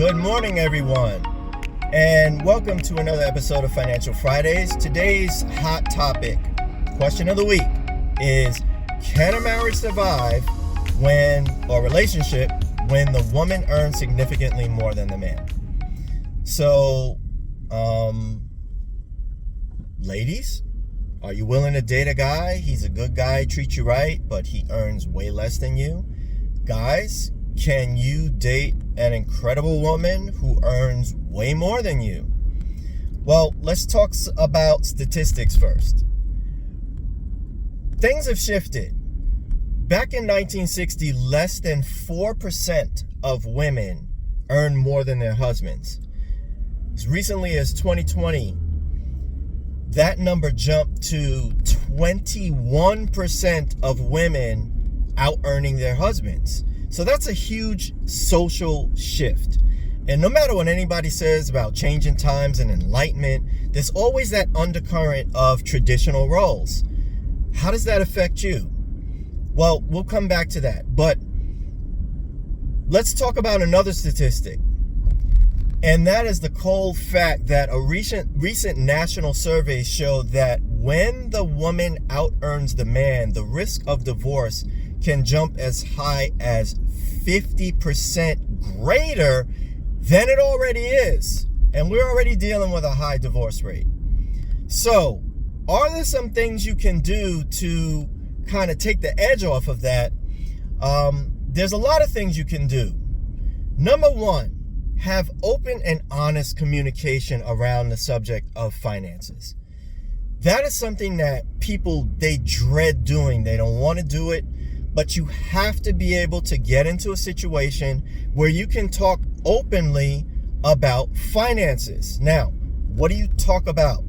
Good morning, everyone, and welcome to another episode of Financial Fridays. Today's hot topic, question of the week, is can a marriage survive relationship when the woman earns significantly more than the man? So, ladies, are you willing to date a guy? He's a good guy, treats you right, but he earns way less than you. Guys, can you date an incredible woman who earns way more than you? Well, let's talk about statistics first. Things have shifted. Back in 1960, less than 4% of women earned more than their husbands. As recently as 2020, that number jumped to 21% of women out-earning their husbands. So that's a huge social shift. And no matter what anybody says about changing times and enlightenment, there's always that undercurrent of traditional roles. How does that affect you? Well, we'll come back to that. But let's talk about another statistic. And that is the cold fact that a recent national survey showed that when the woman out-earns the man, the risk of divorce can jump as high as 50% greater than it already is. And we're already dealing with a high divorce rate. So, are there some things you can do to kind of take the edge off of that? There's a lot of things you can do. Number one, have open and honest communication around the subject of finances. That is something that people, they dread doing. They don't want to do it. But you have to be able to get into a situation where you can talk openly about finances. Now, what do you talk about?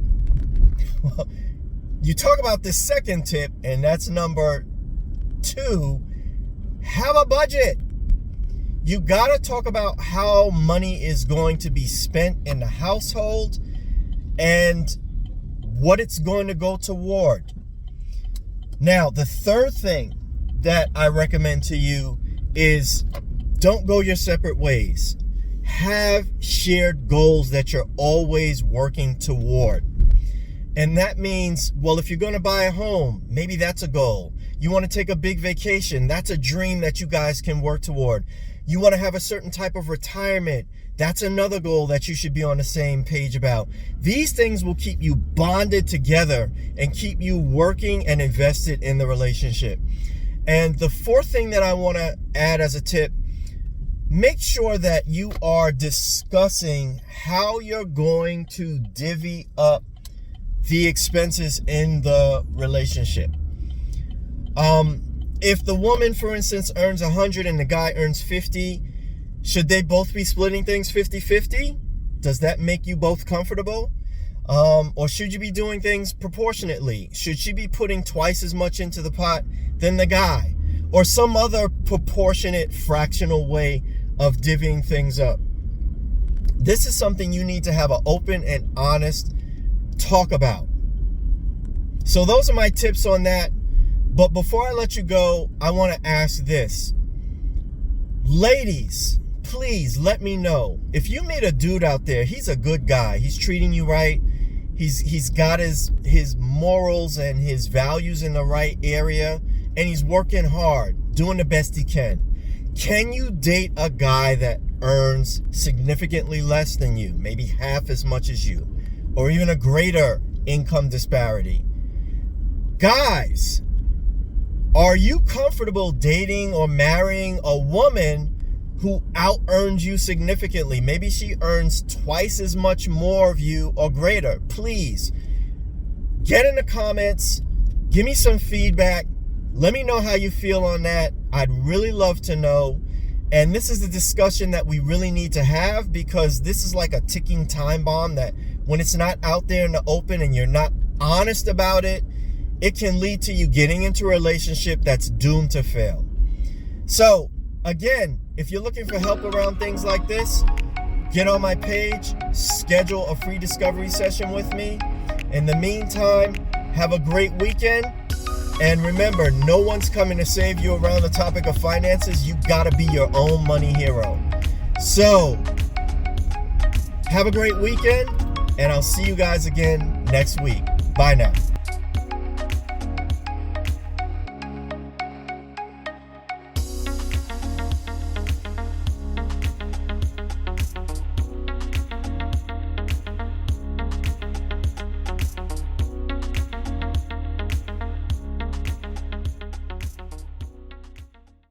Well, you talk about this second tip, and that's number 2. Have a budget. You got to talk about how money is going to be spent in the household and what it's going to go toward. Now, the third thing that I recommend to you is don't go your separate ways. Have shared goals that you're always working toward. And that means, well, if you're going to buy a home, maybe that's a goal. You want to take a big vacation, that's a dream that you guys can work toward. You want to have a certain type of retirement, that's another goal that you should be on the same page about. These things will keep you bonded together and keep you working and invested in the relationship. And the fourth thing that I want to add as a tip, make sure that you are discussing how you're going to divvy up the expenses in the relationship. If the woman, for instance, earns 100 and the guy earns 50, should they both be splitting things 50-50? Does that make you both comfortable? Or should you be doing things proportionately? Should she be putting twice as much into the pot than the guy? Or some other proportionate fractional way of divvying things up? This is something you need to have an open and honest talk about. So those are my tips on that. But before I let you go, I want to ask this. Ladies, please let me know. If you meet a dude out there, he's a good guy. He's treating you right. He's got his morals and his values in the right area. And he's working hard, doing the best he can. Can you date a guy that earns significantly less than you? Maybe half as much as you. Or even a greater income disparity? Guys, are you comfortable dating or marrying a woman who out-earns you significantly? Maybe she earns twice as much more of you or greater. Please, get in the comments. Give me some feedback. Let me know how you feel on that. I'd really love to know. And this is a discussion that we really need to have, because this is like a ticking time bomb that when it's not out there in the open and you're not honest about it, it can lead to you getting into a relationship that's doomed to fail. So, again, if you're looking for help around things like this, get on my page, schedule a free discovery session with me. In the meantime, have a great weekend. And remember, no one's coming to save you around the topic of finances. You gotta be your own money hero. So, Have a great weekend, and I'll see you guys again next week. Bye now.